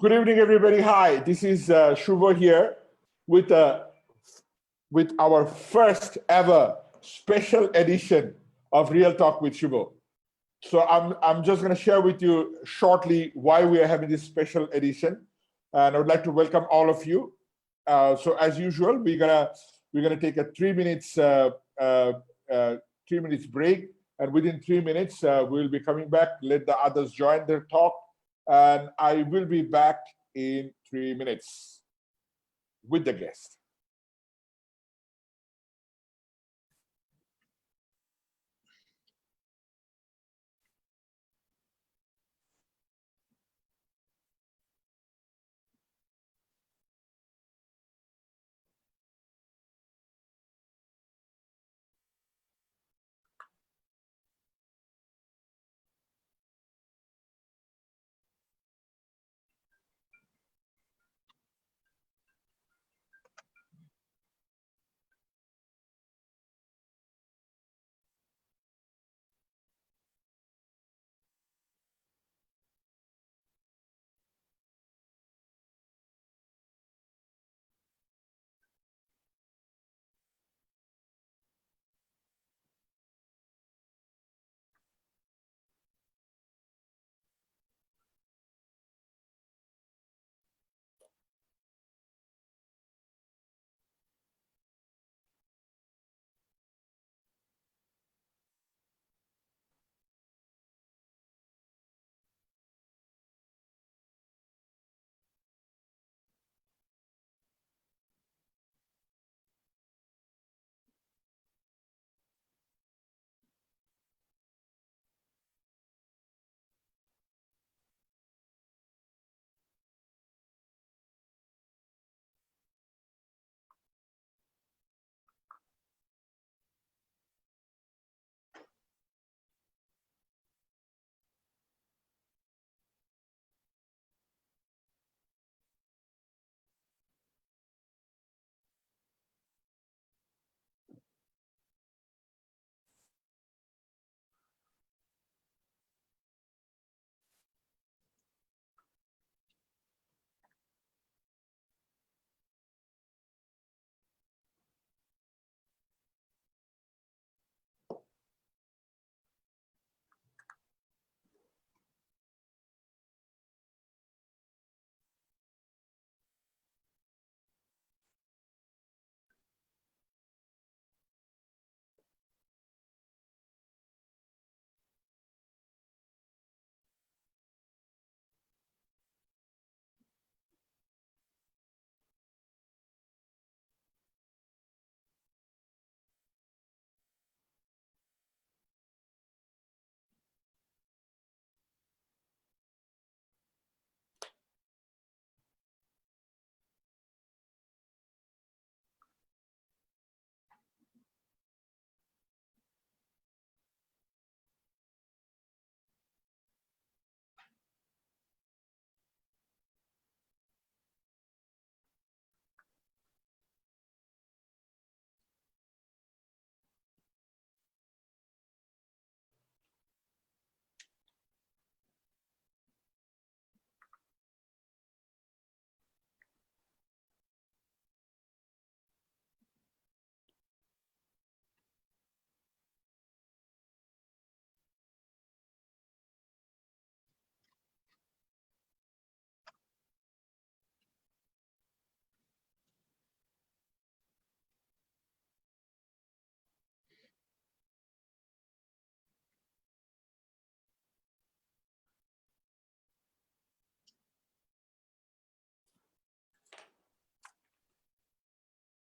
Good evening, everybody. Hi, this is Shubho here with with our first ever special edition of Real Talk with Shubho. So I'm just going to share with you shortly why we are having this special edition, and I would like to welcome all of you. So as usual, we're gonna take a 3 minutes 3 minutes break, and within 3 minutes we'll be coming back. Let the others join their talk, and I will be back in 3 minutes with the guest.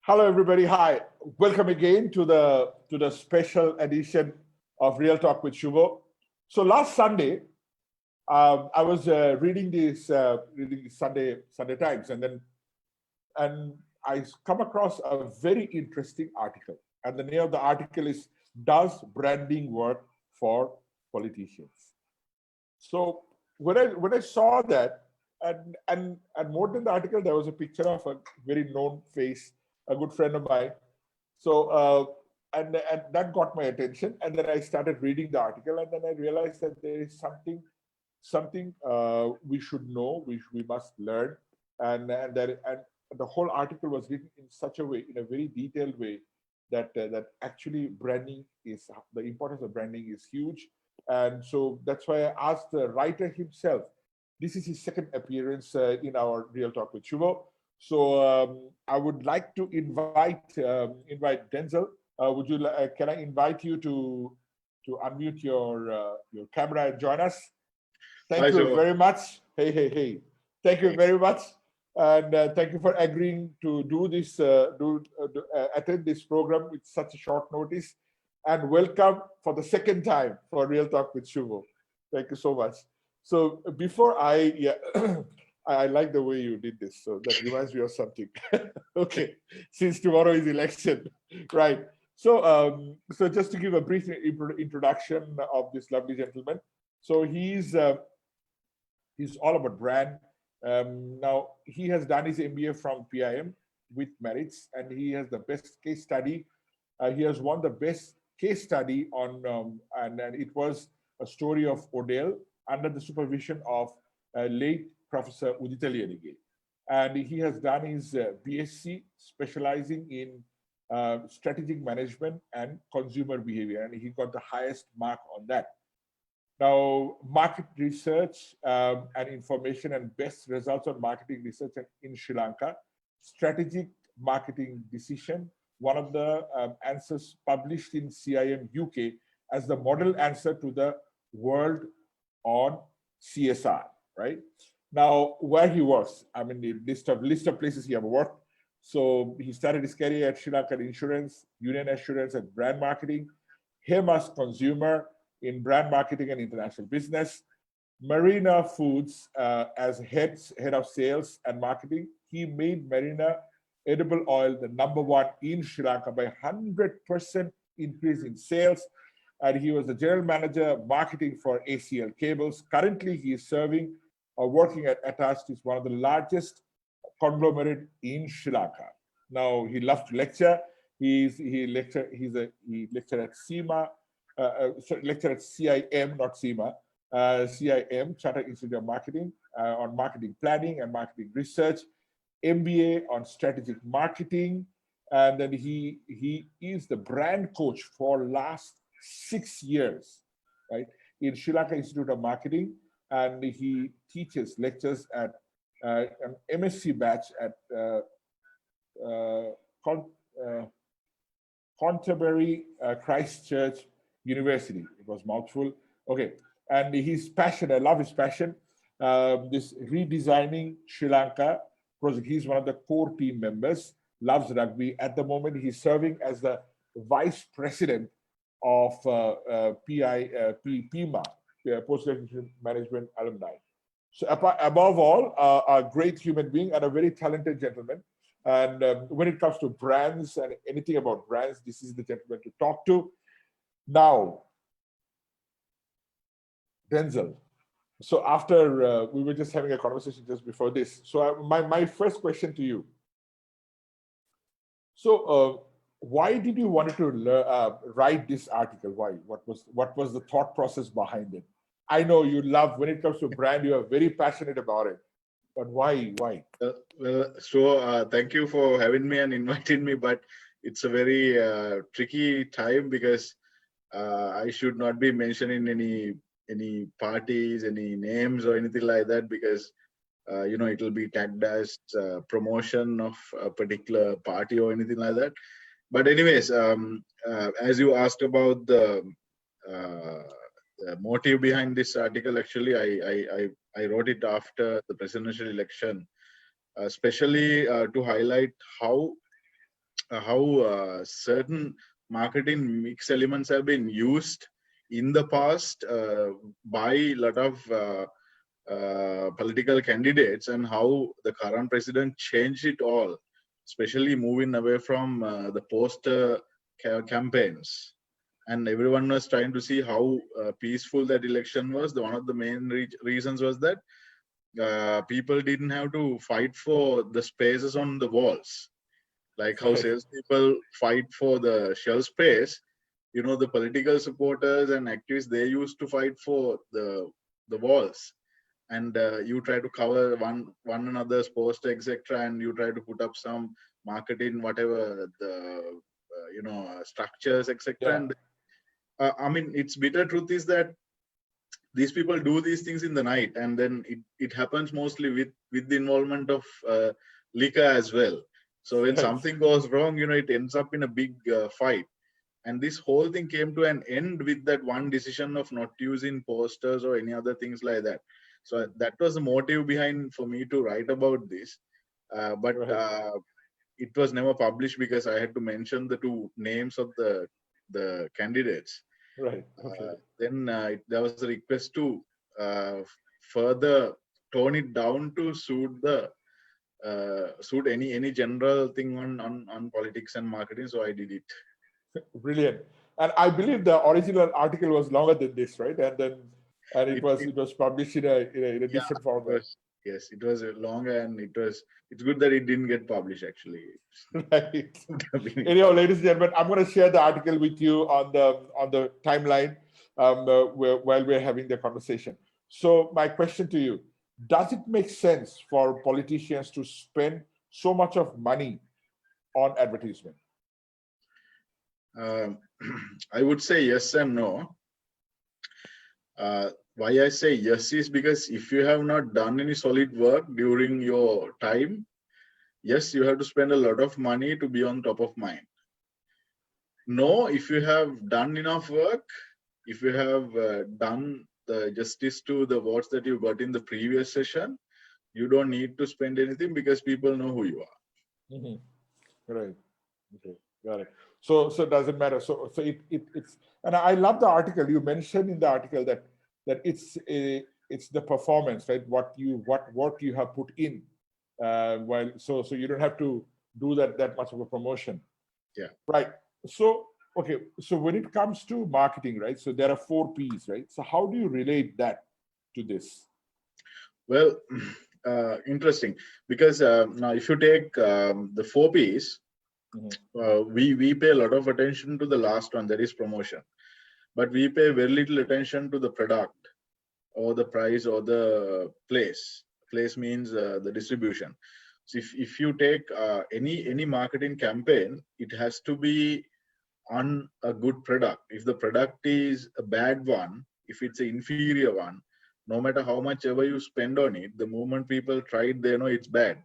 Hello, everybody. Hi, welcome again to the special edition of Real Talk with Shubho. So last Sunday, I was reading the Sunday Times, and I come across a very interesting article. And the name of the article is "Does Branding Work for Politicians?" So when I saw that, and more than the article, there was a picture of a very known face, a good friend of mine. So and that got my attention, and then I started reading the article, and then I realized that there is something something we should know, we must learn, and the whole article was written in such a way, in a very detailed way, that that actually branding is, the importance of branding is huge. And so that's why I asked the writer himself. This is his second appearance in our Real Talk with Shubho. So I would like to invite Denzel. Can I invite you to unmute your camera and join us? Thank Hi, you Shiva. very much. Hey, hey, hey. Thank you Thanks. very much. And thank you for agreeing to do this, attend this program with such a short notice. And welcome for the second time for Real Talk with Shubho. Thank you so much. So before yeah, I like the way you did this. So that reminds me of something. Okay, since tomorrow is election, right? So, so just to give a brief introduction of this lovely gentleman. So he's all about brand. Now he has done his MBA from PIM with merits, and he has the best case study. He has won the best case study on, and it was a story of Odell under the supervision of late Professor Udita Liyanige. And he has done his BSc specializing in strategic management and consumer behavior, and he got the highest mark on that. Now, market research and information and best results on marketing research in Sri Lanka, strategic marketing decision, one of the answers published in CIM UK as the model answer to the world on CSR, right? Now, where he works, I mean, the list of places he have worked. So he started his career at Sri Lankan Insurance, Union Assurance, and brand marketing, Hemas Consumer, in brand marketing and international business, Marina Foods as head of sales and marketing. He made Marina edible oil the #1 in Sri Lanka by 100% increase in sales. And he was the general manager marketing for ACL Cables. Currently, he is serving or working at Attached, is one of the largest conglomerate in Sri Lanka. Now, he loves to lecture. He lectured at CIMA, lecture at CIM, not CIMA, CIM, Chartered Institute of Marketing, on marketing planning and marketing research, MBA on strategic marketing, and then he is the brand coach for last 6 years, right, in Sri Lanka Institute of Marketing, and he teaches lectures at an MSc batch at Canterbury Christchurch University. It was mouthful. Okay, and his passion, I love his passion. This redesigning Sri Lanka project. He's one of the core team members. Loves rugby. At the moment, he's serving as the vice president of PIMA, Post-Graduate Management Alumni. So above all, a great human being and a very talented gentleman. And when it comes to brands and anything about brands, this is the gentleman to talk to. Now, Denzel. So after we were just having a conversation just before this. So my first question to you. So why did you want to write this article? Why? What was the thought process behind it? I know you love, when it comes to brand, you are very passionate about it. But why? Thank you for having me and inviting me, but it's a very tricky time because I should not be mentioning any parties, any names or anything like that, because it will be tagged as promotion of a particular party or anything like that. But anyways, as you asked about the motive behind this article, actually, I wrote it after the presidential election, especially to highlight how certain marketing mix elements have been used in the past by a lot of political candidates, and how the current president changed it all, especially moving away from the poster campaigns. And everyone was trying to see how peaceful that election was. One of the main reasons was that people didn't have to fight for the spaces on the walls, like how salespeople fight for the shelf space. The political supporters and activists, they used to fight for the the walls, and you try to cover one another's post, etc., and you try to put up some marketing, whatever the structures, etc. Yeah. And I mean, it's bitter truth is that these people do these things in the night, and then it happens mostly with the involvement of liquor as well. So when Right. something goes wrong, it ends up in a big fight. And this whole thing came to an end with that one decision of not using posters or any other things like that. So that was the motive behind for me to write about this. But Right. it was never published because I had to mention the two names of the candidates. Right. Okay. Then there was a request to further tone it down to suit any general thing on politics and marketing. So I did it. Brilliant. And I believe the original article was longer than this, right? And it was published in a different format. Yes, it was longer, and it's good that it didn't get published actually. Right. Anyhow, ladies and gentlemen, I'm going to share the article with you on the timeline while we're having the conversation. So my question to you: does it make sense for politicians to spend so much of money on advertisement? I would say yes and no. Why I say yes is because if you have not done any solid work during your time, yes, you have to spend a lot of money to be on top of mind. No, if you have done enough work, if you have done the justice to the votes that you got in the previous session, you don't need to spend anything because people know who you are. Mm-hmm. Right. Okay. Got it. So it doesn't matter. So it's, and I love the article. You mentioned in the article that it's the performance, right? What work you have put in, so you don't have to do that much of a promotion. Yeah. Right. So okay. So when it comes to marketing, right? So there are 4 P's, right? So how do you relate that to this? Well, interesting, because now if you take the 4 P's, we pay a lot of attention to the last one, that is promotion, but we pay very little attention to the product or the price or the place. Place means the distribution. So if you take any marketing campaign, it has to be on a good product. If the product is a bad one, if it's an inferior one, no matter how much ever you spend on it, the moment people try it, they know it's bad,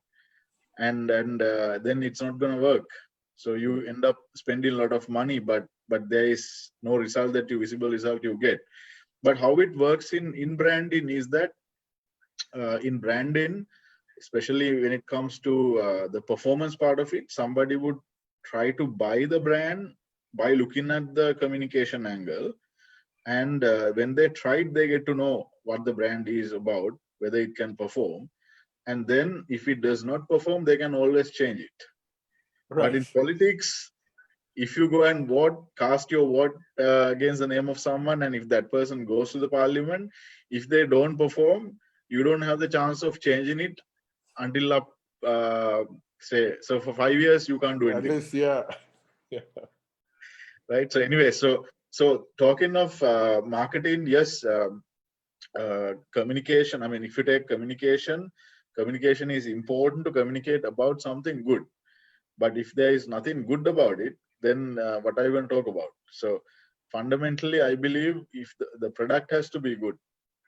and then it's not going to work. So you end up spending a lot of money, but there is no result, that visible result you get. But how it works in branding is that in branding, especially when it comes to the performance part of it, somebody would try to buy the brand by looking at the communication angle. And when they try it, they get to know what the brand is about, whether it can perform. And then if it does not perform, they can always change it. Right. But in politics, if you go and vote, cast your vote against the name of someone, and if that person goes to the parliament, if they don't perform, you don't have the chance of changing it until say, so for 5 years, you can't do anything. At least, yeah. Right. So anyway, so talking of marketing, yes, communication. I mean, if you take communication is important to communicate about something good. But if there is nothing good about it, then what are you going to talk about? So fundamentally, I believe if the product has to be good,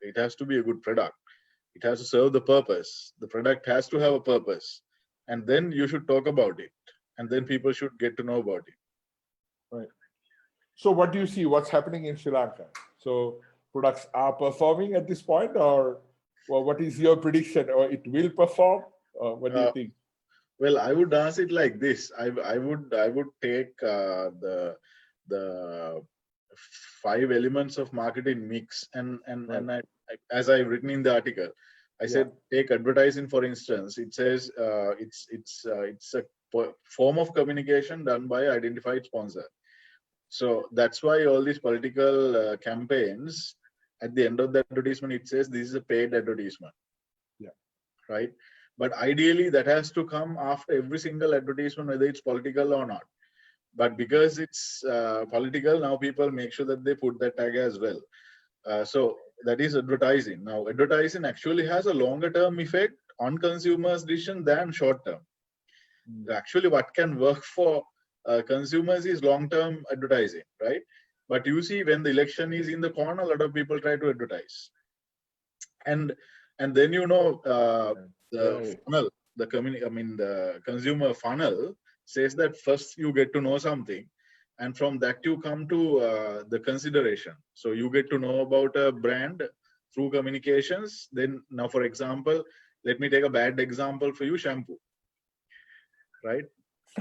it has to be a good product. It has to serve the purpose. The product has to have a purpose. And then you should talk about it. And then people should get to know about it. Right. So what do you see? What's happening in Sri Lanka? So products are performing at this point, or what is your prediction? Or it will perform? Or what do you think? Well, I would answer it like this. I would take the 5 elements of marketing mix, and as I've written in the article, I said take advertising for instance. It says it's a form of communication done by identified sponsor. So that's why all these political campaigns, at the end of the advertisement, it says this is a paid advertisement. Yeah. Right. But ideally, that has to come after every single advertisement, whether it's political or not. But because it's political, now people make sure that they put that tag as well. So that is advertising. Now, advertising actually has a longer term effect on consumers' decision than short term. Actually, what can work for consumers is long term advertising, right? But you see, when the election is in the corner, a lot of people try to advertise, and then the funnel, the consumer funnel says that first you get to know something, and from that you come to the consideration. So you get to know about a brand through communications. Then now, for example, let me take a bad example for you: shampoo, right?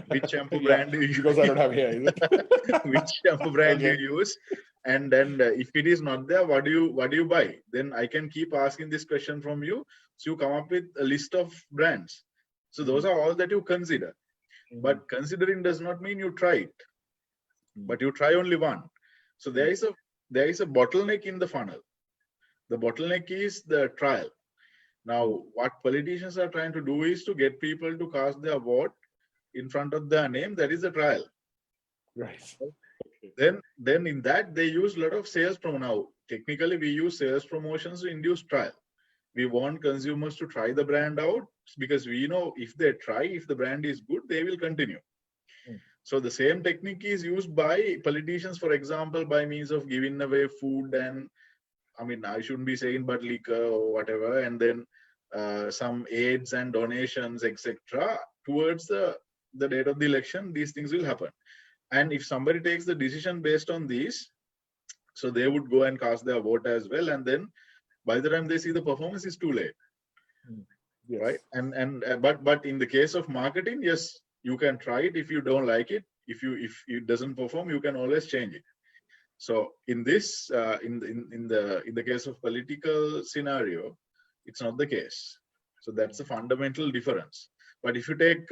Which shampoo brand do you use? Because I don't have hair, is it? Which shampoo brand do Okay. you use? And then if it is not there, what do you buy? Then I can keep asking this question from you. So you come up with a list of brands. So those are all that you consider. But considering does not mean you try it. But you try only one. So there is a bottleneck in the funnel. The bottleneck is the trial. Now, what politicians are trying to do is to get people to cast their vote in front of their name. That is the trial. Right. Then in that they use a lot of sales promo. Now, technically, we use sales promotions to induce trial. We want consumers to try the brand out because we know if they try, if the brand is good, they will continue. So the same technique is used by politicians, for example, by means of giving away food and, I mean, I shouldn't be saying but liquor or whatever, and then some aids and donations, etc. Towards the date of the election, these things will happen. And if somebody takes the decision based on these, so they would go and cast their vote as well. And then by the time they see the performance, it's too late. Yes. Right? But in the case of marketing, yes, you can try it. If you don't like it, if it doesn't perform, you can always change it. So in this, in the case of political scenario, it's not the case. So that's a fundamental difference. But if you take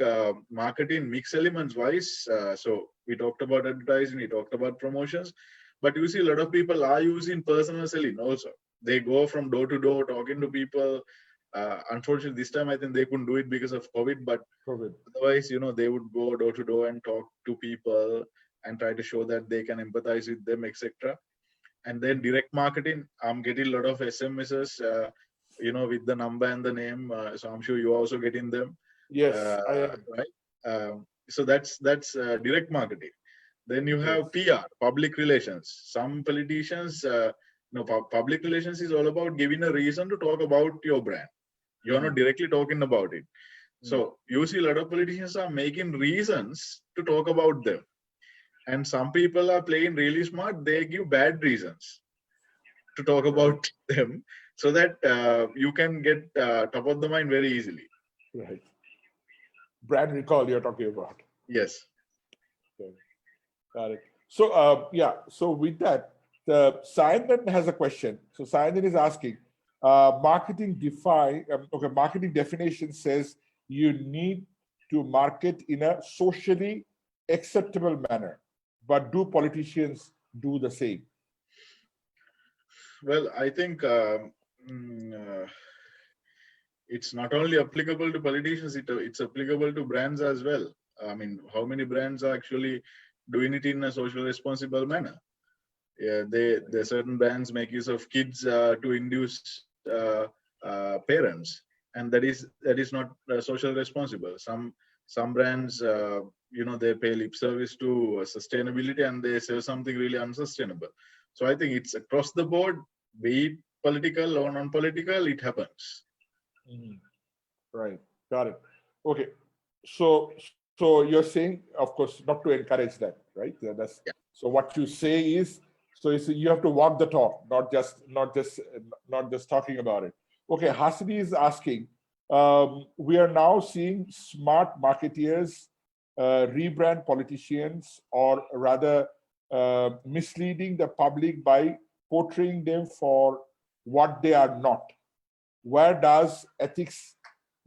marketing mix elements wise, so we talked about advertising, we talked about promotions, but you see a lot of people are using personal selling also. They go from door to door talking to people. Unfortunately, this time I think they couldn't do it because of COVID, but otherwise, they would go door to door and talk to people and try to show that they can empathize with them, etc. And then direct marketing, I'm getting a lot of SMSs, with the number and the name. So I'm sure you're also getting them. Yes, I am. Right. So that's direct marketing. Then you have PR, public relations. Some politicians, public relations is all about giving a reason to talk about your brand. You're not directly talking about it. So you see a lot of politicians are making reasons to talk about them. And some people are playing really smart. They give bad reasons to talk about them so that you can get top of the mind very easily. Right. Brand recall you're talking about. Yes. Okay. Got it. So, so with that, Sayandan has a question. So Sayandan is asking, marketing definition says you need to market in a socially acceptable manner, but do politicians do the same? Well, I think it's not only applicable to politicians, it's applicable to brands as well. I mean, how many brands are actually doing it in a social responsible manner? Yeah, the certain brands make use of kids to induce parents, and that is not social responsible. Some brands, they pay lip service to sustainability and they sell something really unsustainable. So I think it's across the board, be it political or non-political, it happens. Right. Got it. Okay. So you're saying, of course, not to encourage that, right? So what you say is, you have to walk the talk, not just talking about it. Okay. Hasidi is asking, we are now seeing smart marketeers rebrand politicians, or rather misleading the public by portraying them for what they are not. Where does ethics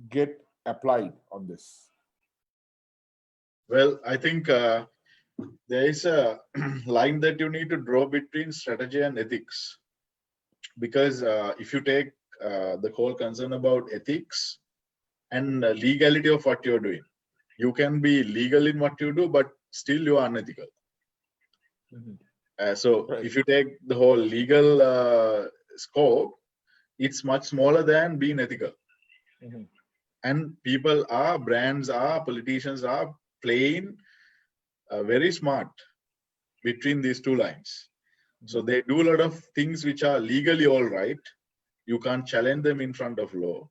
get applied on this? Well, I think there is a line that you need to draw between strategy and ethics. Because if you take the whole concern about ethics and legality of what you're doing, you can be legal in what you do, but still you are unethical. So if you take the whole legal scope, it's much smaller than being ethical. Mhm. And people are, brands are, politicians are playing very smart between these two lines. So they do a lot of things which are legally all right. You can't challenge them in front of law,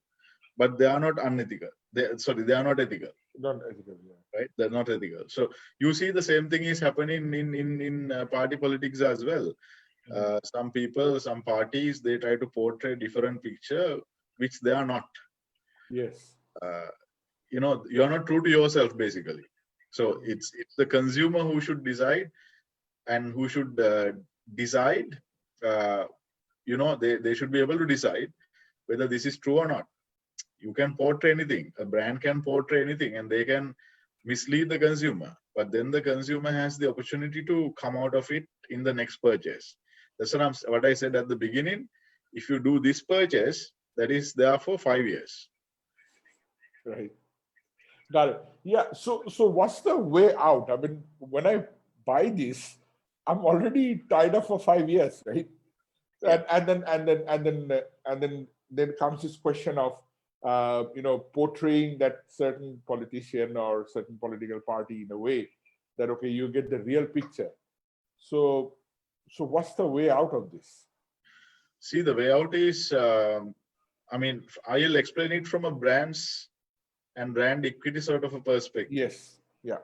but they are not unethical. They are not ethical, Not ethical, yeah. right? They're not ethical. So you see the same thing is happening in party politics as well. Some people, some parties, they try to portray different picture, which they are not. Yes. You're not true to yourself, basically. So it's the consumer who should decide, and who should decide. They should be able to decide whether this is true or not. You can portray anything. A brand can portray anything, and they can mislead the consumer. But then the consumer has the opportunity to come out of it in the next purchase. That's what I said at the beginning. If you do this purchase, that is there for 5 years. Right. Got it. Yeah. So what's the way out? I mean, when I buy this, I'm already tied up for 5 years, right? Yeah. And then comes this question of portraying that certain politician or certain political party in a way that, okay, you get the real picture. So what's the way out of this? See, the way out is, I'll explain it from a brands and brand equity sort of a perspective. Yes. Yeah.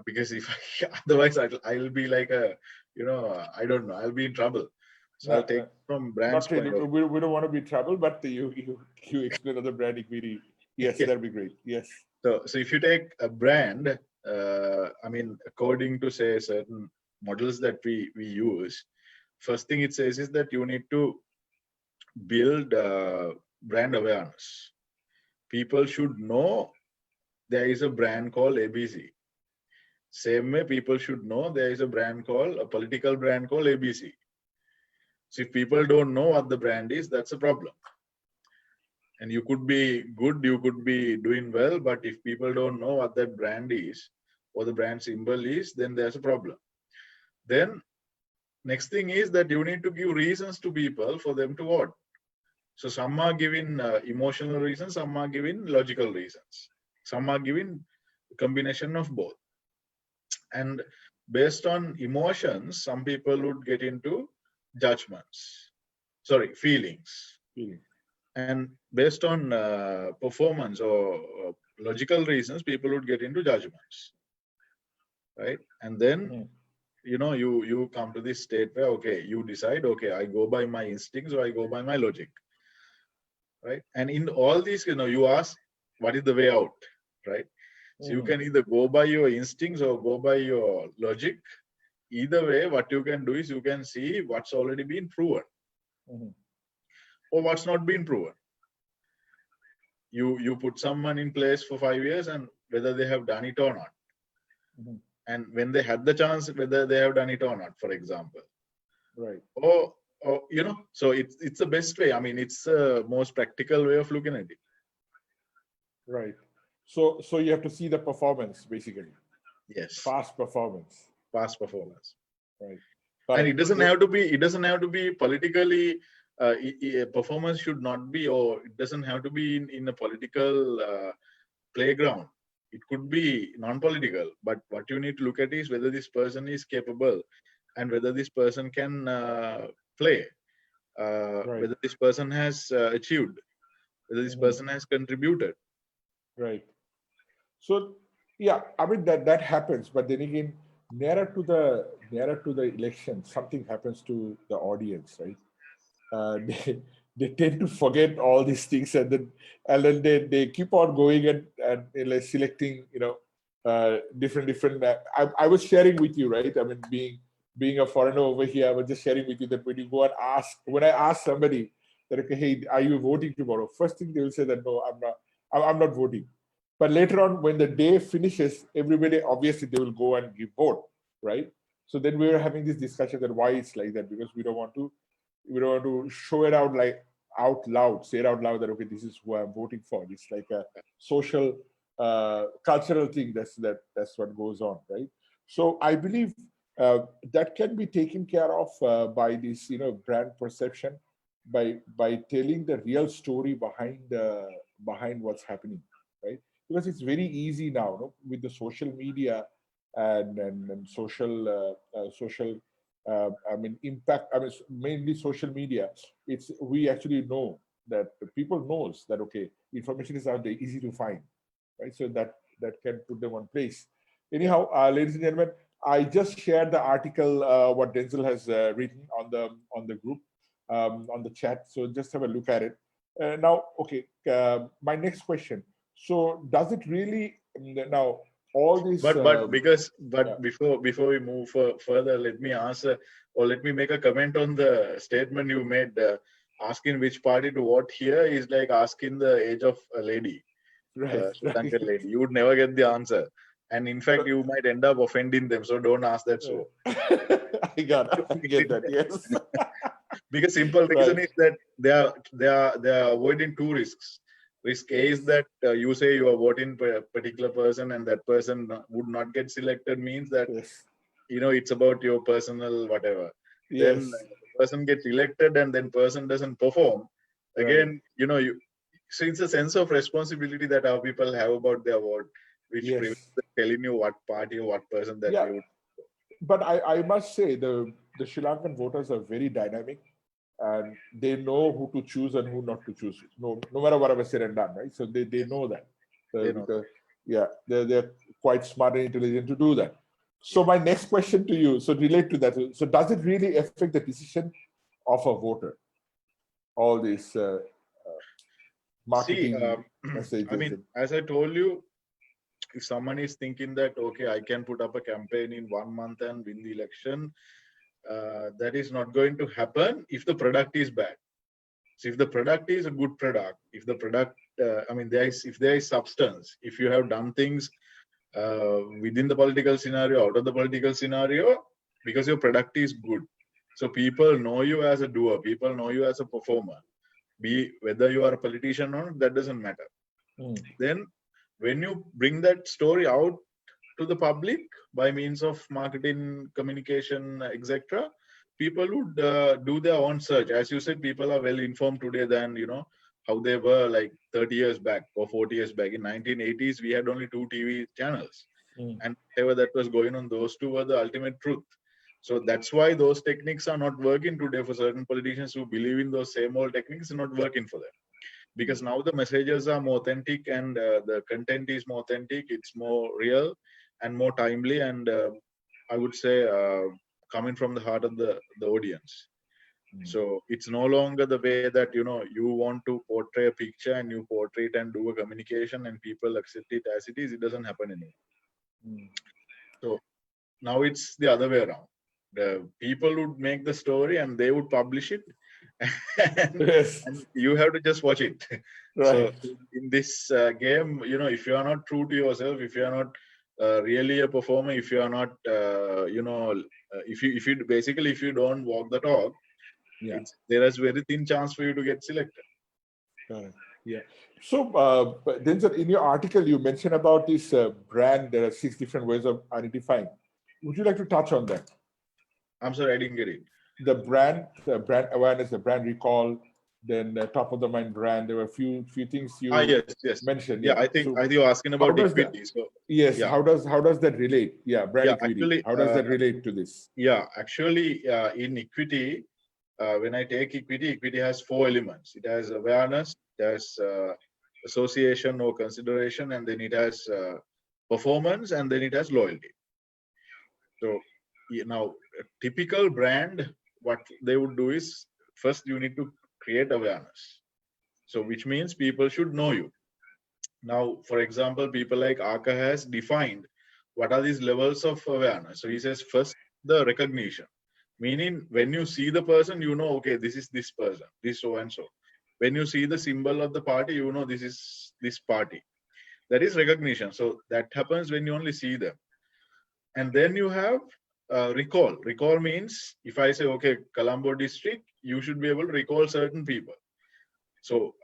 Because if otherwise I'll be like I don't know, I'll be in trouble. So I'll take from brands. Not really. We don't want to be in trouble, but you explain other brand equity. Yes, Yeah. that'd be great. Yes. So if you take a brand, according to say certain models that we use, first thing it says is that you need to build brand awareness. People should know there is a brand called ABC. Same way, people should know there is a political brand called ABC. So if people don't know what the brand is, that's a problem. And you could be good, you could be doing well, but if people don't know what that brand is or the brand symbol is, then there's a problem. Then next thing is that you need to give reasons to people for them to vote. So some are giving emotional reasons, some are giving logical reasons, some are giving a combination of both. And based on emotions, some people would get into feelings. And based on performance or logical reasons, people would get into judgments, right? And then you come to this state where, okay, you decide, okay, I go by my instincts or I go by my logic, right? And in all these, you ask, what is the way out, right? So you can either go by your instincts or go by your logic. Either way, what you can do is you can see what's already been proven or what's not been proven. You put someone in place for 5 years and whether they have done it or not. And when they had the chance, whether they have done it or not, for example. Right. Or so it's the best way. I mean, it's the most practical way of looking at it. Right. So you have to see the performance, basically. Yes. Past performance. Right. But and it doesn't have to be politically. Performance should not be, or it doesn't have to be in a political playground. It could be non-political, but what you need to look at is whether this person is capable and whether this person can play, whether this person has achieved, whether this person has contributed. Right. So yeah, I mean that happens, but then again, nearer to the election, something happens to the audience, right? They tend to forget all these things, and then they keep on going and like selecting different. I was sharing with you, right? I mean, being a foreigner over here, I was just sharing with you that when I ask somebody that, okay, hey, are you voting tomorrow? First thing they will say that no, I'm not. I'm not voting. But later on, when the day finishes, everybody obviously they will go and vote, right? So then we were having this discussion that why it's like that, because we don't want to show it out like out loud, say it out loud that, okay, this is who I'm voting for. It's like a social, cultural thing. That's what goes on, right? So I believe that can be taken care of by this, brand perception. by telling the real story behind what's happening, right? Because it's very easy now, no? With the social media and social I mean impact. I mean mainly social media. It's we actually know that the people knows that okay, information is out there, easy to find, right? So that can put them on place. Yeah. Anyhow, ladies and gentlemen, I just shared the article what Denzel has written on the group on the chat. So just have a look at it. Now, okay, my next question. So does it really now all these? Yeah, Before we move further, let me answer or let me make a comment on the statement you made. Asking which party to vote here is like asking the age of a lady, right, Sri right. Lankan lady. You would never get the answer, and in fact, you might end up offending them. So don't ask that. So I get that. Yes, because simple reason right. is that they are avoiding two risks. Risk A is Yes, that you say you are voting for a particular person and that person would not get selected, means that yes, it's about your personal whatever. Then yes, the person gets elected and then person doesn't perform. right. Again, you so it's a sense of responsibility that our people have about their vote, which prevents Yes, them telling you what party or what person that yeah. they would. But I must say the Sri Lankan voters are very dynamic and they know who to choose and who not to choose. No matter whatever said and done, right? So they Yes, know that. they know that. Because yeah, they're quite smart and intelligent to do that. So Yeah. my next question to you, so relate to that. So does it really affect the decision of a voter? All these See, marketing I messages mean, and as I told you, if someone is thinking that okay, I can put up a campaign in 1 month and win the election, that is not going to happen if the product is bad. So if the product is a good product, if the product, I mean, if there is substance, if you have done things within the political scenario, out of the political scenario, because your product is good, so people know you as a doer, people know you as a performer. Be whether you are a politician or not, that doesn't matter. mm, Then when you bring that story out to the public by means of marketing, communication, etc., people would do their own search. As you said, people are well informed today than how they were like 30 years back or 40 years back. In 1980s, we had only two TV channels, mm, and whatever that was going on, those two were the ultimate truth. So that's why those techniques are not working today for certain politicians who believe in those same old techniques. Are not working for them mm, because now the messages are more authentic and the content is more authentic. It's more real and more timely, and I would say coming from the heart of the audience. mm, So it's no longer the way that you want to portray a picture and you portray it and do a communication and people accept it as it is. It doesn't happen anymore. mm. So now it's the other way around. The people would make the story and they would publish it, and, Yes, and you have to just watch it. So right. in this game, if you are not true to yourself, if you are not really a performer, if you are not, if you don't walk the talk, Yeah. there is very thin chance for you to get selected. Correct. Yeah. So, but Denzel, in your article, you mentioned about this brand. There are 6 different ways of identifying. Would you like to touch on that? I'm sorry, I didn't get it. The brand awareness, the brand recall, then top of the mind brand. There were a few things you Yes, yes. mentioned. Yeah, Yeah. I So, think you're asking how about does that? equity. So Yes. yeah, How does that relate? Yeah, brand yeah. equity. How does that relate to this? Actually, in equity, when I take equity, equity has 4 elements. It has awareness, it has association or consideration, and then it has performance, and then it has loyalty. So now, a typical brand, what they would do is first you need to create awareness. So which means people should know you. Now, for example, people like Aka has defined what are these levels of awareness. So he says first the recognition, meaning when you see the person, okay, this is this person, this so and so. When you see the symbol of the party, this is this party. That is recognition. So that happens when you only see them. And then you have recall. Recall means if I say, okay, Colombo district, you should be able to recall certain people. So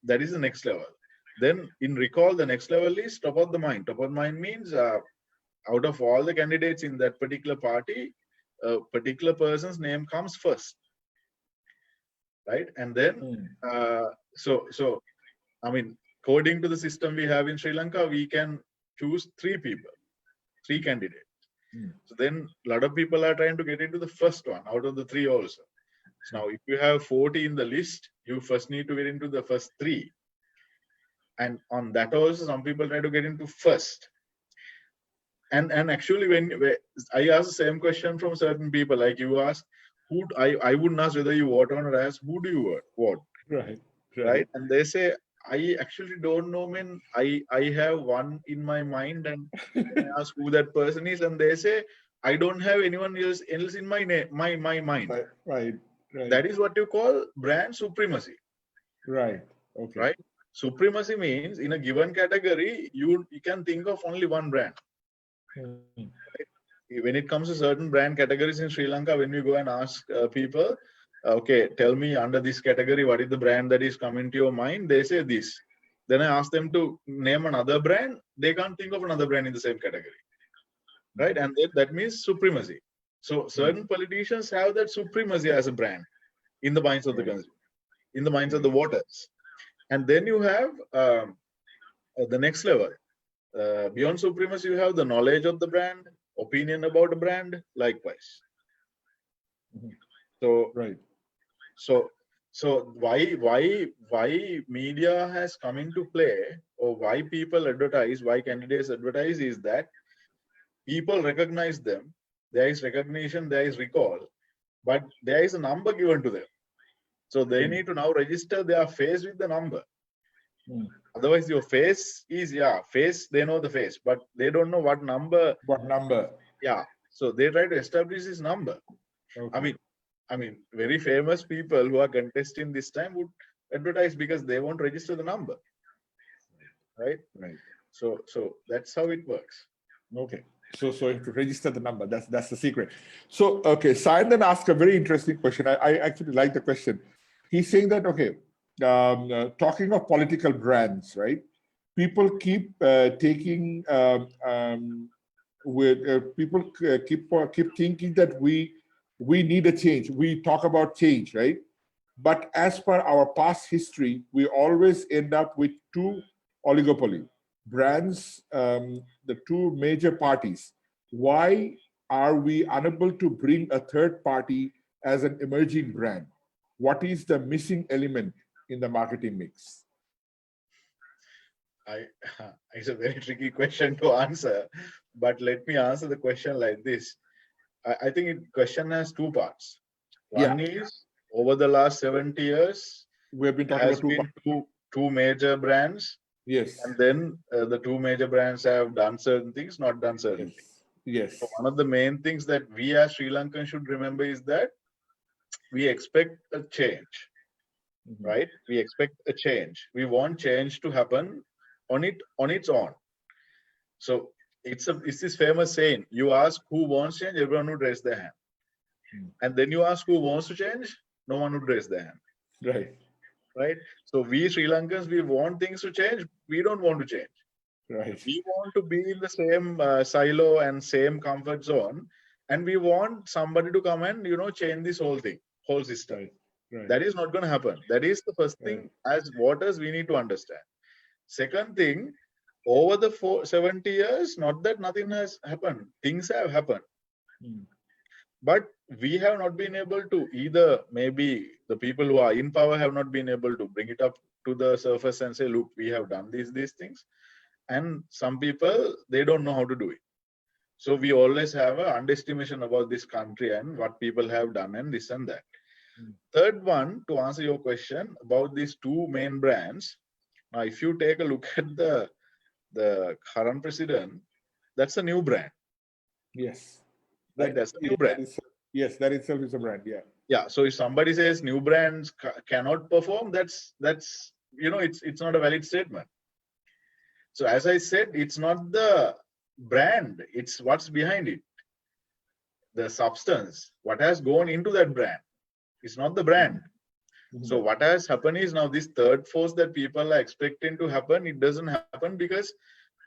that is the next level. Then in recall, the next level is top of the mind. Top of the mind means out of all the candidates in that particular party, a particular person's name comes first. right? And then, so I mean, according to the system we have in Sri Lanka, we can choose 3 people, 3 candidates. So then a lot of people are trying to get into the first one out of the 3 also. So now if you have 40 in the list, you first need to get into the first 3. And on that also, some people try to get into first. And actually, when I ask the same question from certain people, like you ask, I wouldn't ask whether you vote on or ask, who do you vote? Right? And they say, I actually don't know, man. I have one in my mind, and I ask who that person is, and they say, I don't have anyone else in my mind. Right. That is what you call brand supremacy. Right. Okay. Right? Supremacy means in a given category, you can think of only one brand. Right? When it comes to certain brand categories in Sri Lanka, when we go and ask people, okay, tell me under this category, what is the brand that is coming to your mind? They say this. Then I ask them to name another brand. They can't think of another brand in the same category. Right? And that means supremacy. So certain politicians have that supremacy as a brand in the minds of the consumer, in the minds of the voters. And then you have the next level. Beyond supremacy, you have the knowledge of the brand, opinion about a brand, likewise. So right. So why media has come into play, or why people advertise, why candidates advertise, is that people recognize them. There is recognition, there is recall, but there is a number given to them. So they need to now register their face with the number. Otherwise, your face is, face, they know the face, but they don't know what number. Yeah. So they try to establish this number. Okay. I mean, very famous people who are contesting this time would advertise because they won't register the number. Right? Right. So that's how it works. Okay. So you have to register the number. That's the secret. So, okay, Sayan then asked a very interesting question. I actually like the question. He's saying that, okay, talking of political brands, right? People keep taking people keep thinking that we need a change. We talk about change, right? But as per our past history, we always end up with 2 oligopoly brands, the 2 major parties. Why are we unable to bring a third party as an emerging brand? What is the missing element in the marketing mix? It's a very tricky question to answer, but let me answer the question like this. I think the question has 2 parts. One is, over the last 70 years, we have been talking about two major brands. Yes. And then the 2 major brands have done certain things, not done certain things. Yes. So one of the main things that we as Sri Lankans should remember is that we expect a change, right? We expect a change. We want change to happen on its own. So it's this famous saying: you ask who wants change, everyone would raise their hand, and then you ask who wants to change, no one would raise their hand. Right. So we Sri Lankans, we want things to change. We don't want to change. Right. We want to be in the same silo and same comfort zone, and we want somebody to come and change this whole system. Right. That is not going to happen. That is the first thing. As voters, we need to understand. Second thing, over the 70 years, not that nothing has happened. Things have happened. But we have not been able to, either maybe the people who are in power have not been able to bring it up to the surface and say, look, we have done these things. And some people, they don't know how to do it. So we always have an underestimation about this country and what people have done and this and that. Third one, to answer your question about these 2 main brands. Now, if you take a look at the current president, that's a new brand. Yes. That's a new brand. Yes, that itself is a brand. Yeah. Yeah. So if somebody says new brands cannot perform, that's it's not a valid statement. So as I said, it's not the brand, it's what's behind it. The substance, what has gone into that brand. It's not the brand. So what has happened is, now this third force that people are expecting to happen, it doesn't happen because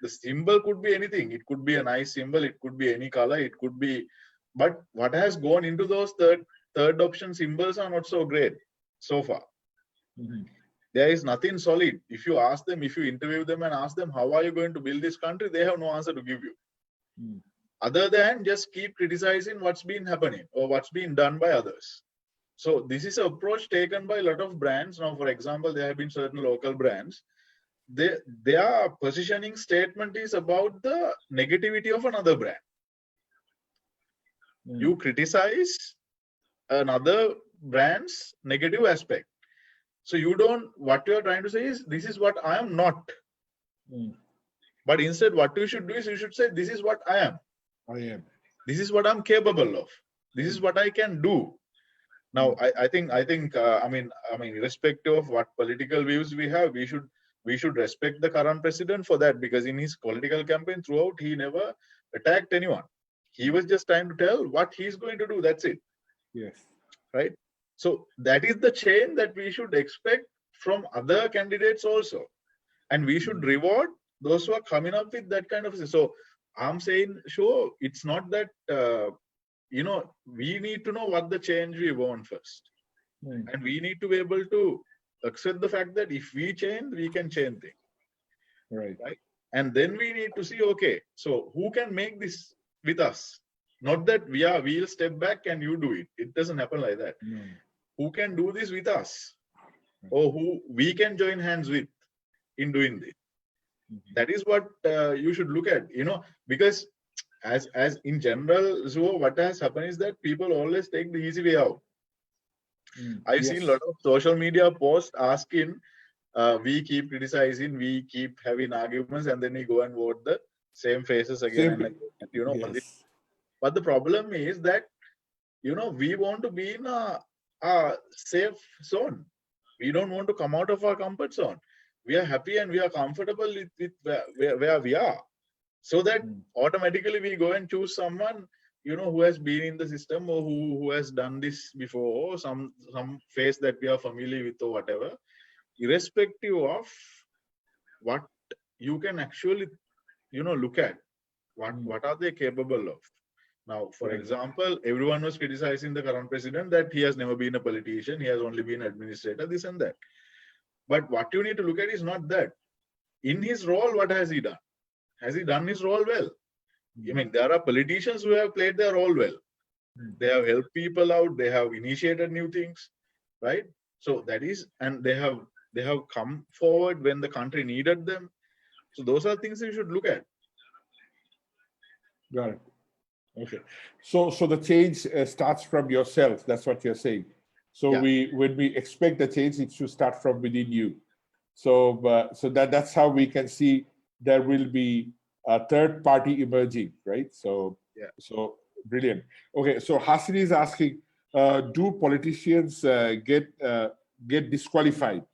the symbol could be anything. It could be a nice symbol, it could be any color, it could be, but what has gone into those third option symbols are not so great. so far. Mhm. There is nothing solid. If you ask them, if you interview them and ask them, how are you going to build this country? They have no answer to give you. Mm. Other than just keep criticizing what's been happening or what's been done by others. So this is an approach taken by a lot of brands. Now, for example, there have been certain local brands. Their positioning statement is about the negativity of another brand. Mm. You criticize another brand's negative aspect. So you don't, what you are trying to say is, this is what I am not. Mm. But instead, what you should do is you should say, this is what I am. I am. This is what I'm capable of. This is what I can do. Now, I think, I mean, irrespective of what political views we have, we should respect the current president for that, because in his political campaign throughout, he never attacked anyone. He was just trying to tell what he's going to do. That's it. Yes. Right. So that is the chain that we should expect from other candidates also. And we should reward those who are coming up with that kind of. So I'm saying, sure, it's not that, we need to know what the change we want first. Mm. And we need to be able to accept the fact that if we change, we can change things. Right. And then we need to see, okay, so who can make this with us? Not that we'll step back and you do it. It doesn't happen like that. No. Who can do this with us? Or who we can join hands with in doing this? That is what you should look at, because as in general, so what has happened is that people always take the easy way out. Mm. I've Yes. seen a lot of social media posts asking, we keep criticizing, we keep having arguments, and then we go and vote the same faces again Same and again. Yes. But the problem is that, we want to be in a safe zone. We don't want to come out of our comfort zone. We are happy and we are comfortable with where we are. So that automatically we go and choose someone, who has been in the system, or who has done this before, or some face that we are familiar with, or whatever, irrespective of what you can actually, look at. What are they capable of? Now, for Right. example, everyone was criticizing the current president that he has never been a politician, he has only been administrator, this and that. But what you need to look at is not that. In his role, what has he done? Has he done his role well? I mean, there are politicians who have played their role well. They have helped people out. They have initiated new things, right? So that is, and they have come forward when the country needed them. So those are things you should look at. Got it. Okay. So the change starts from yourself. That's what you're saying. So Yeah. when we expect the change, it should start from within you. So that's how we can see there will be a third party emerging, right? So Yeah. So brilliant. Okay. So Hasini is asking, do politicians get disqualified?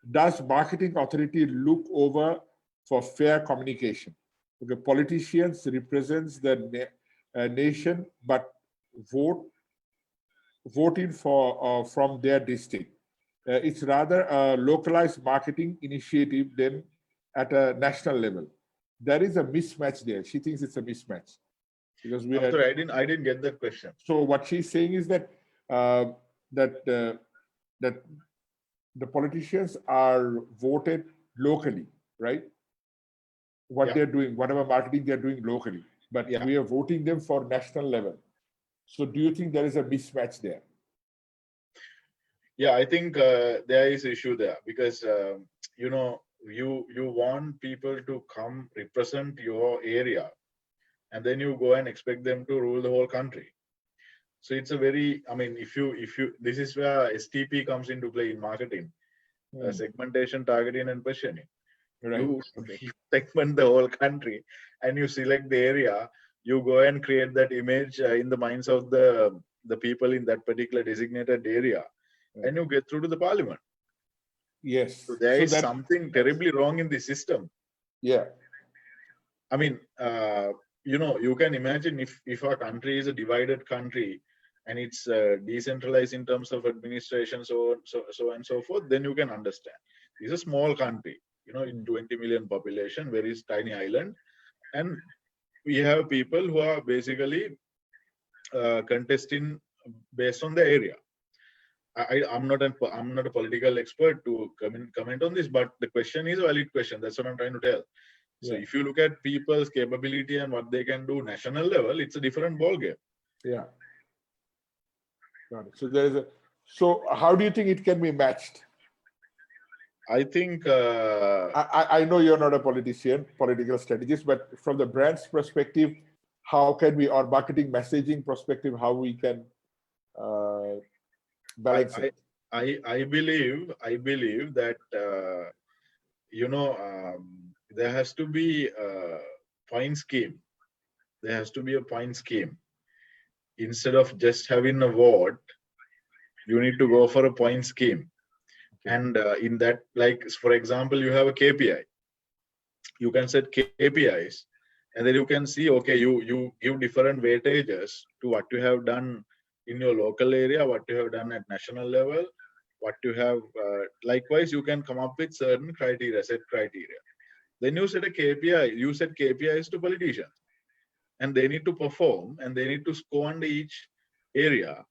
Does marketing authority look over for fair communication? Okay, politicians represents the nation, but voting for from their district. It's rather a localized marketing initiative than at a national level. There is a mismatch there. She thinks it's a mismatch because we I'm sorry, I didn't get that question. So what she's saying is that that the politicians are voted locally, right? What they're doing, whatever marketing they're doing locally, but we are voting them for national level. So do you think there is a mismatch there? Yeah, I think there is issue there because you want people to come represent your area, and then you go and expect them to rule the whole country. So it's a very, I mean, if you this is where STP comes into play in marketing, segmentation, targeting, and positioning. Right. You segment the whole country and you select the area. You go and create that image in the minds of the people in that particular designated area, and you get through to the parliament. Yes. So there is something terribly wrong in the system. Yeah. I mean, you can imagine if our country is a divided country and it's decentralized in terms of administration, so and so forth, then you can understand. It's a small country, 20 million population, very tiny island, and we have people who are basically contesting based on the area. I'm not a political expert to comment on this, but the question is a valid question. That's what I'm trying to tell. So Yeah. if you look at people's capability and what they can do national level, it's a different ballgame. Yeah. Got it. So there is a. So how do you think it can be matched? I think I know you're not a political strategist, but from the brand's perspective, how can we, or marketing messaging perspective, how we can balance it? I believe that there has to be a point scheme. There has to be a point scheme. Instead of just having a vote, you need to go for a point scheme. Okay. And in that, like for example, you have a KPI. You can set KPIs, and then you can see, okay, you give different weightages to what you have done in your local area, what you have done at national level, what you have. Likewise, you can come up with certain criteria, set criteria. Then you set a KPI. You set KPIs to politicians, and they need to perform, and they need to score on each area.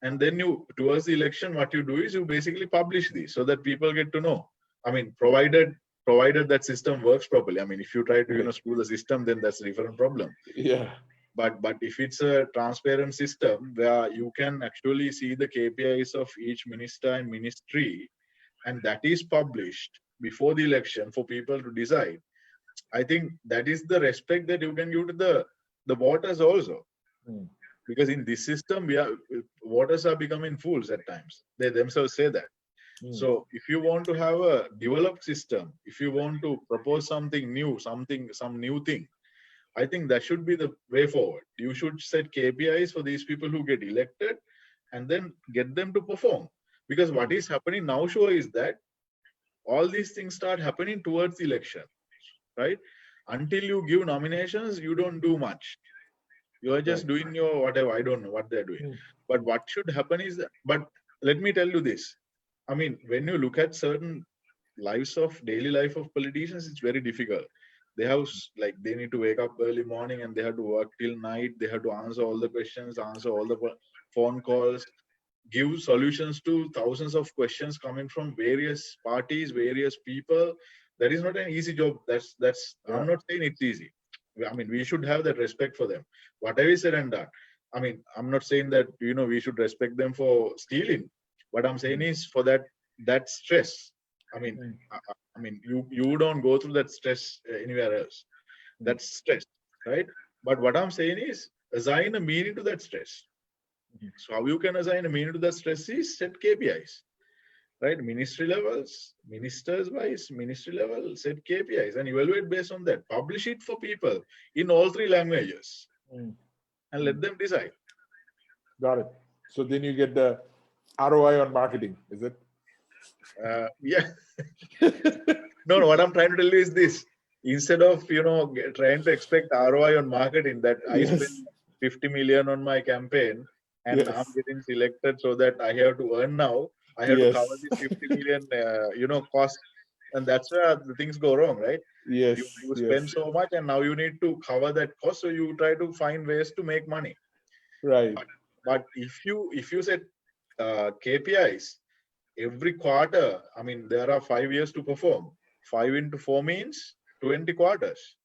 And then you, towards the election, what you do is you basically publish these so that people get to know. I mean, provided that system works properly. I mean, if you try to screw the system, then that's a different problem. Yeah. But if it's a transparent system where you can actually see the KPIs of each minister and ministry, and that is published before the election for people to decide, I think that is the respect that you can give to the voters also. Because in this system, voters are becoming fools at times. They themselves say that. So if you want to have a developed system, if you want to propose something new, some new thing, I think that should be the way forward. You should set KPIs for these people who get elected and then get them to perform. Because what is happening now, sure, is that all these things start happening towards the election, right? Until you give nominations, you don't do much. You are just doing your whatever. I don't know what they're doing. But what should happen is, but let me tell you this. I mean, when you look at certain daily life of politicians, it's very difficult. They have, like, they need to wake up early morning and they have to work till night. They have to answer all the questions, answer all the phone calls, give solutions to thousands of questions coming from various parties, various people. That is not an easy job. I'm not saying it's easy. I mean, we should have that respect for them. Whatever is said and done. I mean, I'm not saying that, we should respect them for stealing. What I'm saying is for that stress. I mean, you don't go through that stress anywhere else. That's stress, right? But what I'm saying is assign a meaning to that stress. So how you can assign a meaning to that stress is set KPIs, right? Ministry levels, ministers wise, ministry level, set KPIs and evaluate based on that. Publish it for people in all 3 languages and let them decide. Got it. So then you get the ROI on marketing, is it? Yeah. No, what I'm trying to tell you is this. Instead of, trying to expect ROI on marketing, that I spend 50 million on my campaign and I'm getting selected so that I have to earn now. I have to cover this 50 million, cost. And that's where the things go wrong, right? Yes. You spend so much and now you need to cover that cost. So you try to find ways to make money. Right. But if you set KPIs every quarter, I mean, there are 5 years to perform. 5 into 4 means 20 quarters.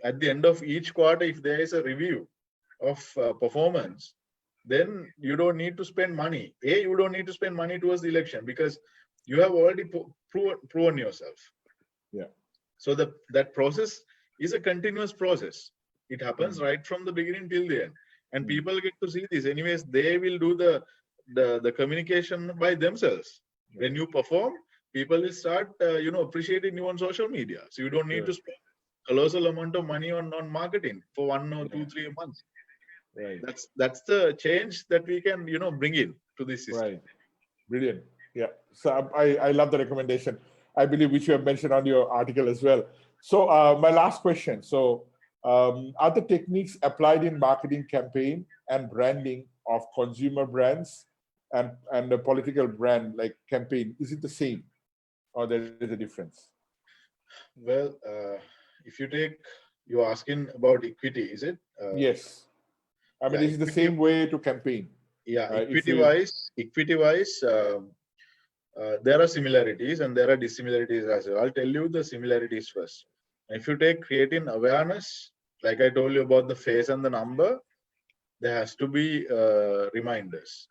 At the end of each quarter, if there is a review of performance, then you don't need to spend money. You don't need to spend money towards the election because you have already proven yourself. Yeah. So that process is a continuous process. It happens right from the beginning till the end. And people get to see this. Anyways, they will do the communication by themselves. When you perform, people will start, appreciating you on social media. So you don't need to spend colossal amount of money on marketing for 1 or 2, 3 months. Right. That's the change that we can, bring in to this system. Right. Brilliant. Yeah. So I love the recommendation. I believe which you have mentioned on your article as well. So my last question. So are the techniques applied in marketing campaign and branding of consumer brands and the political brand like campaign, is it the same or there is a difference? Well, if you're asking about equity, is it? Yes. I mean, is it the same way to campaign? Yeah, If equity we, wise, there are similarities and there are dissimilarities as well. I'll tell you the similarities first. If you take creating awareness, like I told you about the face and the number, there has to be reminders.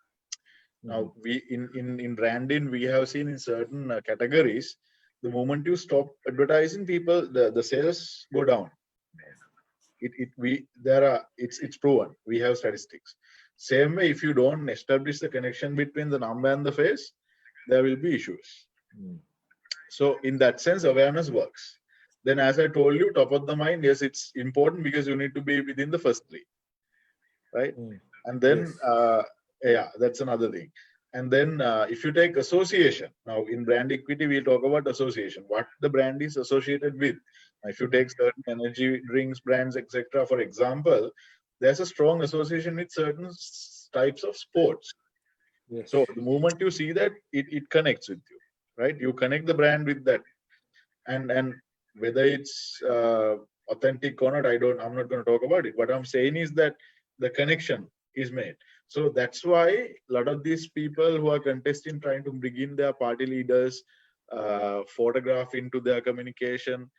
Now, we in branding, we have seen in certain categories, the moment you stop advertising, people the sales go down. It's proven. We have statistics. Same way, if you don't establish the connection between the number and the face, there will be issues. So in that sense, awareness works. Then, as I told you, top of the mind, yes, it's important because you need to be within the first three, right? And then, Yes. yeah, that's another thing. And then, if you take association, now in brand equity, we talk about association, what the brand is associated with. Now, if you take certain energy drinks brands, etc., for example, there's a strong association with certain types of sports. Yes. So the moment you see that, it connects with you, right? You connect the brand with that, and whether it's authentic or not, I'm not going to talk about it. What I'm saying is that the connection is made. So that's why a lot of these people who are contesting, trying to bring in their party leaders, photograph into their communication,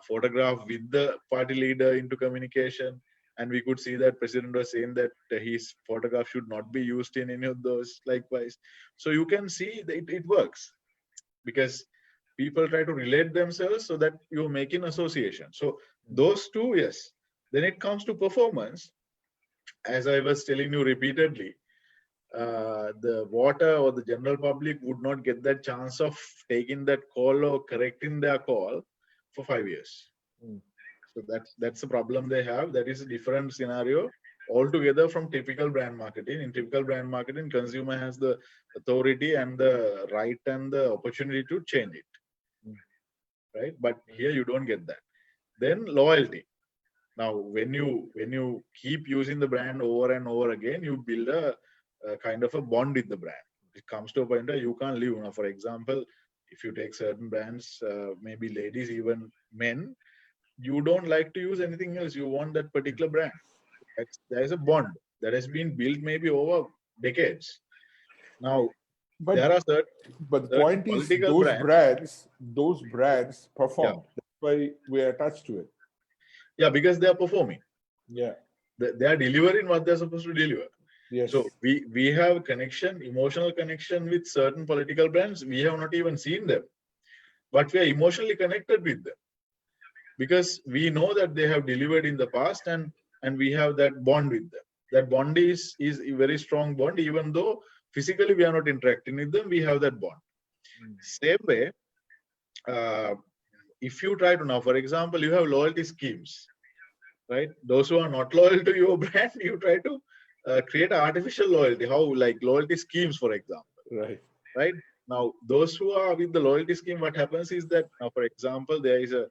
photograph with the party leader into communication. And we could see that president was saying that his photograph should not be used in any of those likewise. So you can see that it works because people try to relate themselves so that you're making association. So those two, yes. Then it comes to performance. As I was telling you repeatedly, the voter or the general public would not get that chance of taking that call or correcting their call for 5 years. So that's the problem they have. That is a different scenario altogether from typical brand marketing. In typical brand marketing, consumer has the authority and the right and the opportunity to change it, right? But here you don't get that. Then loyalty. Now, when you keep using the brand over and over again, you build a kind of a bond with the brand. It comes to a point where you can't leave. Now, for example, if you take certain brands, maybe ladies, even men, you don't like to use anything else. You want that particular brand. There is a bond that has been built maybe over decades. Now, there are But but the certain point is, political brands. those brands Yeah, performed. That's why we are attached to it. yeah, because they are performing. Yeah. They are delivering what they're supposed to deliver. Yes. So we have connection, emotional connection with certain political brands. We have not even seen them, but we are emotionally connected with them because we know that they have delivered in the past, and we have that bond with them. That bond is a very strong bond, even though physically we are not interacting with them. We have that bond. Same way, uh, if you try to now, for example, you have loyalty schemes, right? Those who are not loyal to your brand, you try to create artificial loyalty. How, like loyalty schemes, for example, Right. right? Now, those who are with the loyalty scheme, what happens is that now, for example, there is a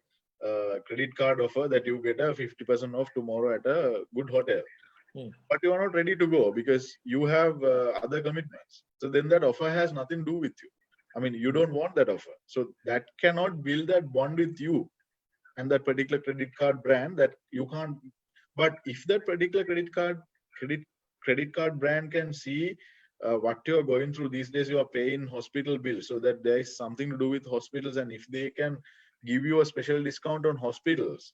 credit card offer that you get a 50% off tomorrow at a good hotel, but you are not ready to go because you have other commitments. So then that offer has nothing to do with you. I mean, you don't want that offer. So that cannot build that bond with you and that particular credit card brand, that you can't. But if that particular credit card brand can see what you are going through these days, you are paying hospital bills, so that there is something to do with hospitals, and if they can give you a special discount on hospitals,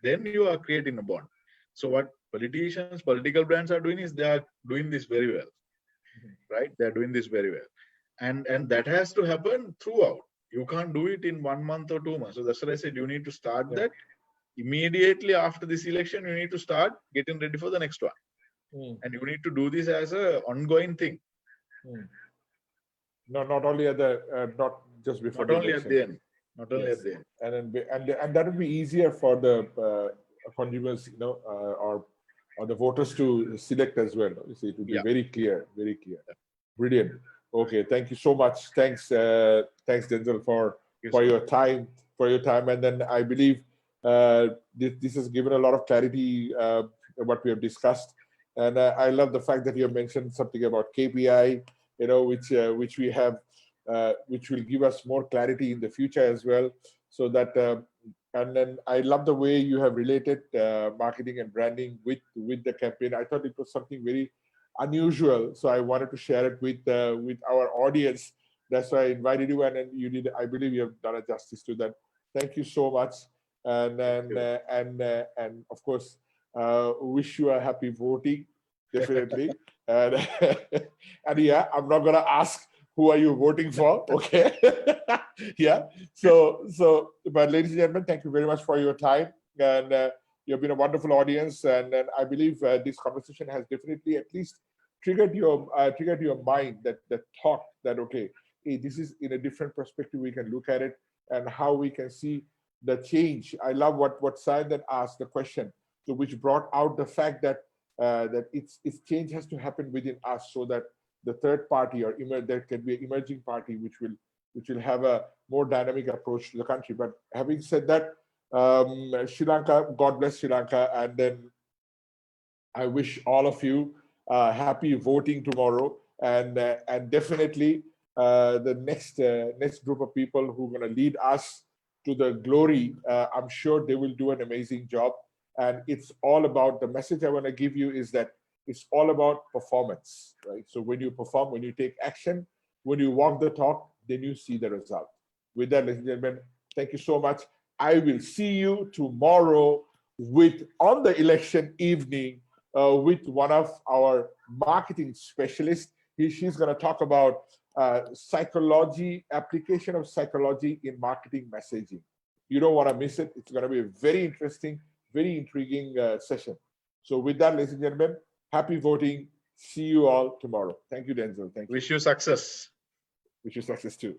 then you are creating a bond. So what political brands are doing is they are doing this very well, right? They are doing this very well, and that has to happen throughout. You can't do it in 1 month or 2 months. So that's what I said. You need to start that immediately after this election. You need to start getting ready for the next one, and you need to do this as a ongoing thing. No, not only at the not just before Not the only at election. the end. Not only Yes. at the end. And that would be easier for the consumers, or the voters to select as well. You see, it would be Yeah. very clear, very clear. Brilliant. Okay, thank you so much. Thanks, Denzel, for your time, And then I believe this has given a lot of clarity what we have discussed. And I love the fact that you have mentioned something about KPI, which we have, which will give us more clarity in the future as well. So that, and then I love the way you have related marketing and branding with the campaign. I thought it was something very unusual. So I wanted to share it with our audience. That's why I invited you, and then you did. I believe you have done a justice to that. Thank you so much, and and of course, wish you a happy voting, definitely. And and yeah, I'm not gonna ask who are you voting for, okay? Yeah. So, but ladies and gentlemen, thank you very much for your time, and you've been a wonderful audience, and I believe this conversation has definitely at least triggered your mind, that thought that, okay, hey, this is in a different perspective we can look at it, and how we can see the change. I love what Sayandan asked the question, so which brought out the fact that that it's change has to happen within us, so that the third party, or there can be an emerging party which will have a more dynamic approach to the country. But having said that, Sri Lanka, God bless Sri Lanka, and then I wish all of you happy voting tomorrow, and definitely the next group of people who are going to lead us to the glory. I'm sure they will do an amazing job, and it's all about, the message I want to give you is that it's all about performance, right? So when you perform, when you take action, when you walk the talk, then you see the result. With that, ladies and gentlemen, thank you so much. I will see you tomorrow on the election evening with one of our marketing specialists. She's going to talk about application of psychology in marketing messaging. You don't want to miss it. It's going to be a very interesting, very intriguing session. So with that, ladies and gentlemen, happy voting. See you all tomorrow. Thank you, Denzel. Thank you. Wish you success. Wish you success too.